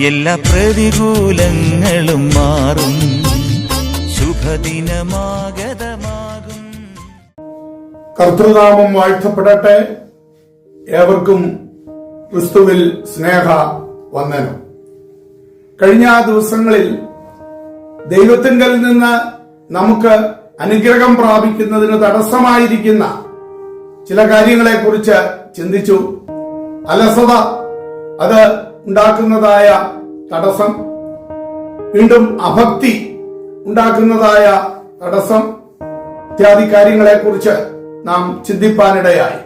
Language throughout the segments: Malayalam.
എല്ലാ പ്രതികൂലങ്ങളും മാറും, ശുഭദിനമാഗതമാകും. കർത്തൃനാമം വാഴ്ത്തപ്പെടട്ടെ. ഏവർക്കും ക്രിസ്തുവിൽ സ്നേഹ വന്ദനം. കഴിഞ്ഞ ദിവസങ്ങളിൽ ദൈവത്തിങ്കൽ നിന്ന് നമുക്ക് അനുഗ്രഹം പ്രാപിക്കുന്നതിന് തടസ്സമായിരിക്കുന്ന ചില കാര്യങ്ങളെക്കുറിച്ച് ചിന്തിച്ചു. അലസത, അത് ഉണ്ടാക്കുന്നതായ തടസ്സം, വീണ്ടും അഭക്തി ഉണ്ടാക്കുന്നതായ തടസ്സം ഇത്യാദി കാര്യങ്ങളെക്കുറിച്ച് നാം ചിന്തിപ്പാനിടയായി.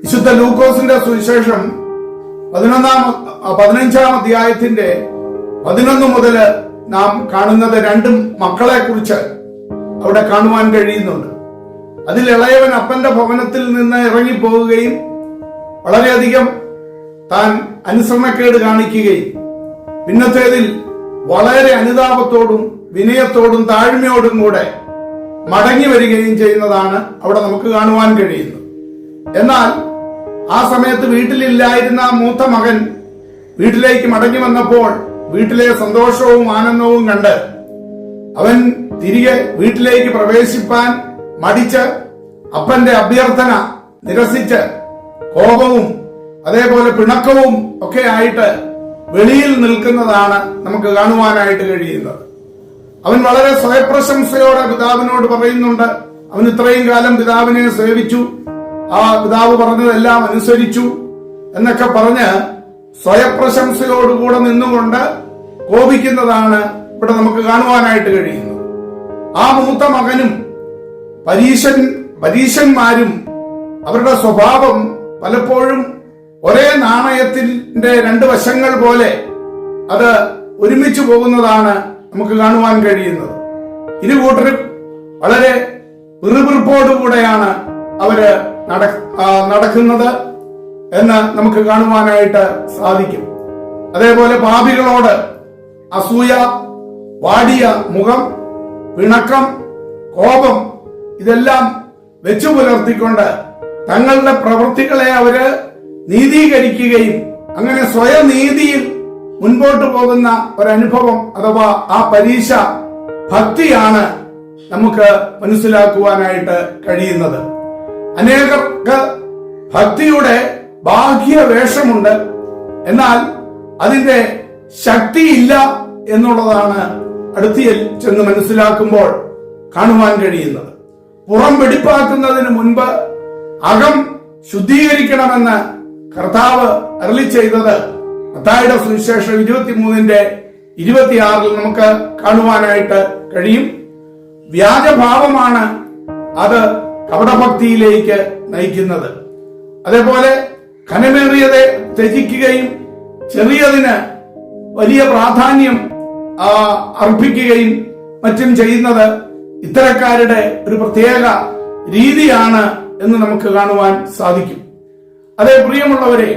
വിശുദ്ധ ലൂക്കോസിന്റെ സുവിശേഷം 15-ാം അധ്യായത്തിന്റെ 11 മുതൽ നാം കാണുന്നത് രണ്ടും മക്കളെ കുറിച്ച് അവിടെ കാണുവാൻ കഴിയുന്നുണ്ട്. അതിൽ ഇളയവൻ അപ്പന്റെ ഭവനത്തിൽ നിന്ന് ഇറങ്ങിപ്പോവുകയും വളരെയധികം താൻ അനുസരണക്കേട് കാണിക്കുകയും പിന്നത്തേതിൽ വളരെ അനുതാപത്തോടും വിനയത്തോടും താഴ്മയോടും കൂടെ മടങ്ങി വരികയും ചെയ്യുന്നതാണ് അവിടെ നമുക്ക് കാണുവാൻ കഴിയുന്നത്. എന്നാൽ ആ സമയത്ത് വീട്ടിലില്ലായിരുന്ന മൂത്ത മകൻ വീട്ടിലേക്ക് മടങ്ങി വന്നപ്പോൾ വീട്ടിലെ സന്തോഷവും ആനന്ദവും കണ്ട് അവൻ തിരികെ വീട്ടിലേക്ക് പ്രവേശിപ്പാൻ മടിച്ച് അപ്പന്റെ അഭ്യർത്ഥന നിരസിച്ച് കോപവും അതേപോലെ പിണക്കവും ഒക്കെ ആയിട്ട് വെളിയിൽ നിൽക്കുന്നതാണ് നമുക്ക് കാണുവാനായിട്ട് കഴിയുന്നത്. അവൻ വളരെ സ്വയപ്രശംസയോടെ പിതാവിനോട് പറയുന്നുണ്ട്, അവൻ ഇത്രയും കാലം പിതാവിനെ സേവിച്ചു, ആ പിതാവ് പറഞ്ഞതെല്ലാം അനുസരിച്ചു എന്നൊക്കെ പറഞ്ഞ് സ്വയപ്രശംസയോടുകൂടെ നിന്നുകൊണ്ട് കോപിക്കുന്നതാണ് ഇവിടെ നമുക്ക് കാണുവാനായിട്ട് കഴിയുന്നത്. ആ മൂത്ത മകനും പരീശന്മാരും അവരുടെ സ്വഭാവം പലപ്പോഴും ഒരേ നാണയത്തിന്റെ രണ്ട് വശങ്ങൾ പോലെ അത് ഒരുമിച്ച് പോകുന്നതാണ് നമുക്ക് കാണുവാൻ കഴിയുന്നത്. ഇരുകൂട്ടരും വളരെ പിറുപിറുപ്പോടുകൂടെയാണ് അവര് നടക്കുന്നത് എന്ന് നമുക്ക് കാണുവാനായിട്ട് സാധിക്കും. അതേപോലെ പാപികളോട് അസൂയ, വാടിയ മുഖം, പിണക്കം, കോപം ഇതെല്ലാം വെച്ചു പുലർത്തിക്കൊണ്ട് തങ്ങളുടെ പ്രവൃത്തികളെ അവര് നീതീകരിക്കുകയും അങ്ങനെ സ്വയം നീതിയിൽ മുൻപോട്ട് പോകുന്ന ഒരനുഭവം അഥവാ ആ പരീക്ഷ ഭക്തിയാണ് നമുക്ക് മനസ്സിലാക്കുവാനായിട്ട് കഴിയുന്നത്. അനേകർക്ക് ഭക്തിയുടെ ബാഹ്യ വേഷമുണ്ട്, എന്നാൽ അതിന്റെ ശക്തിയില്ല എന്നുള്ളതാണ് അടുത്ത് ചെന്ന് മനസ്സിലാക്കുമ്പോൾ കാണുവാൻ കഴിയുന്നത്. പുറം വെടിപ്പാക്കുന്നതിന് മുൻപ് അകം ശുദ്ധീകരിക്കണമെന്ന് കർത്താവ് അരുളി ചെയ്തത് മത്തായിയുടെ സുവിശേഷം 23-26 നമുക്ക് കാണുവാനായിട്ട് കഴിയും. വ്യാജഭാവമാണ് അത് കപടഭക്തിയിലേക്ക് നയിക്കുന്നത്. അതേപോലെ ഘനമേറിയതെ ത്യജിക്കുകയും ചെറിയതിന് വലിയ പ്രാധാന്യം അർപ്പിക്കുകയും മറ്റും ചെയ്യുന്നത് ഇത്തരക്കാരുടെ ഒരു പ്രത്യേക രീതിയാണ് എന്ന് നമുക്ക് കാണുവാൻ സാധിക്കും. അതേ പ്രിയമുള്ളവരെ,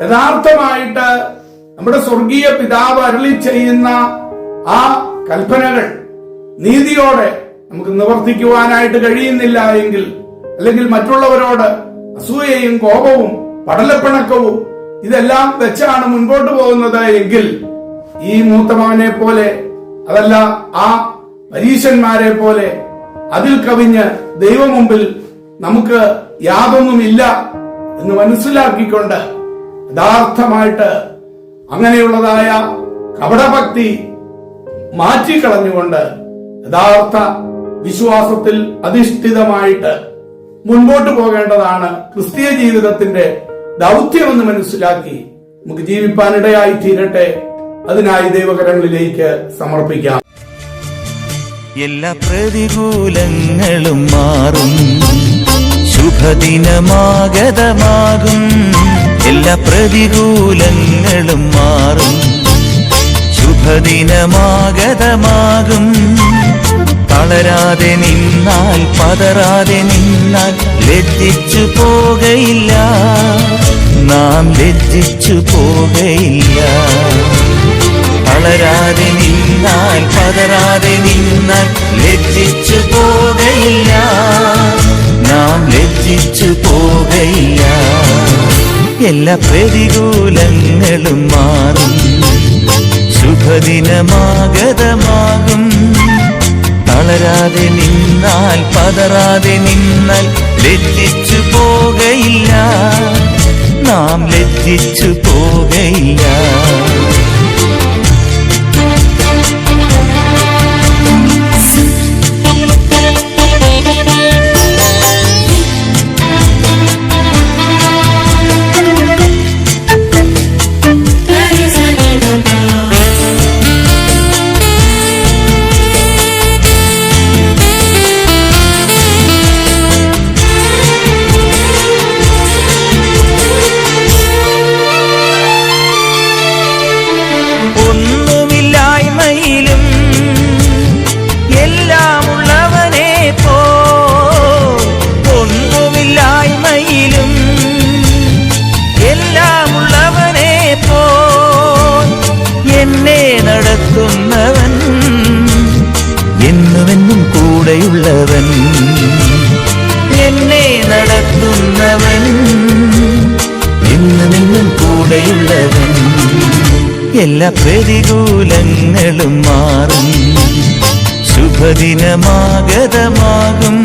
യഥാർത്ഥമായിട്ട് നമ്മുടെ സ്വർഗീയ പിതാവ് അരുളി ചെയ്യുന്ന ആ കൽപ്പനകൾ നീതിയോടെ നമുക്ക് നിവർത്തിക്കുവാനായിട്ട് കഴിയുന്നില്ല എങ്കിൽ, അല്ലെങ്കിൽ മറ്റുള്ളവരോട് അസൂയയും കോപവും പടലപ്പിണക്കവും ഇതെല്ലാം വെച്ചാണ് മുൻപോട്ട് പോകുന്നത് എങ്കിൽ ഈ മൂത്തമകനെ പോലെ, അതല്ല ആ പരീശന്മാരെ പോലെ അതിൽ കവിഞ്ഞ് ദൈവമുമ്പിൽ നമുക്ക് യാതൊന്നുമില്ല എന്ന് മനസ്സിലാക്കിക്കൊണ്ട് യഥാർത്ഥമായിട്ട് അങ്ങനെയുള്ളതായ കപടഭക്തി മാറ്റിക്കളഞ്ഞുകൊണ്ട് യഥാർത്ഥ വിശ്വാസത്തിൽ അധിഷ്ഠിതമായിട്ട് മുൻപോട്ട് പോകേണ്ടതാണ് ക്രിസ്തീയ ജീവിതത്തിന്റെ ദൗത്യമെന്ന് മനസ്സിലാക്കി നമുക്ക് ജീവിപ്പാനിടയായി തീരട്ടെ. അതിനായി ദൈവകരങ്ങളിലേക്ക് സമർപ്പിക്കാം. എല്ലാ പ്രതികൂലങ്ങളും മാറും, ശുഭദിനമാഗതമാകും. എല്ലാ പ്രതികൂലങ്ങളും മാറും, ശുഭദിനമാഗതമാകും. തളരാതെ നിന്നാൽ, പതറാതെ നിന്നാൽ ലജ്ജിച്ചു പോകയില്ല, നാം ലജ്ജിച്ചു പോകയില്ല. തളരാതെ നിന്നാൽ, പതറാതെ നിന്നാൽ ലജ്ജിച്ചു പോകയില്ല, നാം ലജ്ജിച്ചു പോകയില്ല. എല്ലാ പ്രതികൂലങ്ങളും മാറും. ശുഭദിനമാഗതമാകും. തളരാതെ നിന്നാൽ പതറാതെ നിന്നാൽ ലജ്ജിച്ചു പോകയില്ല, നാം ലജ്ജിച്ചു പോകയില്ല. ഒന്നുമില്ലായ്മയിലും എല്ലാമുള്ളവനെ പോൽ, ഒന്നുമില്ലായ്മയിലും എല്ലാമുള്ളവനെ പോൽ എന്നെ നടത്തുന്നവൻ, എന്നുമെന്നും കൂടെയുള്ളവൻ. എന്നെ നടത്തുന്നവൻ, എന്നുമെന്നും കൂടെയുള്ളവൻ. എല്ലാ പ്രതികൂലങ്ങളും മാറും, ശുഭദിനമാഗതമാകും.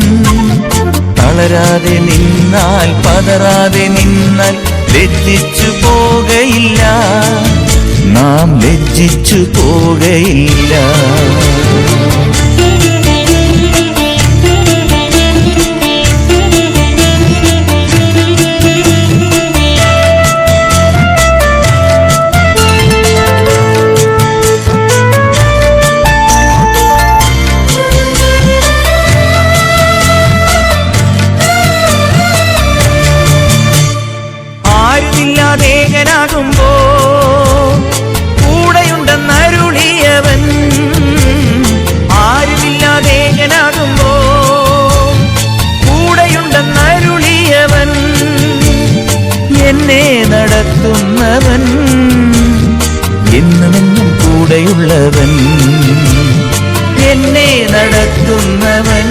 തളരാതെ നിന്നാൽ പതറാതെ നിന്നാൽ ലജ്ജിച്ചു പോകയില്ല, നാം ലജ്ജിച്ചു പോകയില്ല. ആരുമില്ലാതേകനാകുമ്പോ കൂടെയുണ്ടെന്നരുളിയവൻ, ആരുമില്ലാതേകനാകുമ്പോ കൂടെയുണ്ടെന്നരുളിയവൻ. എന്നെ നടത്തുന്നവൻ, എന്നുമെന്നും കൂടെയുള്ളവൻ. എന്നെ നടത്തുന്നവൻ,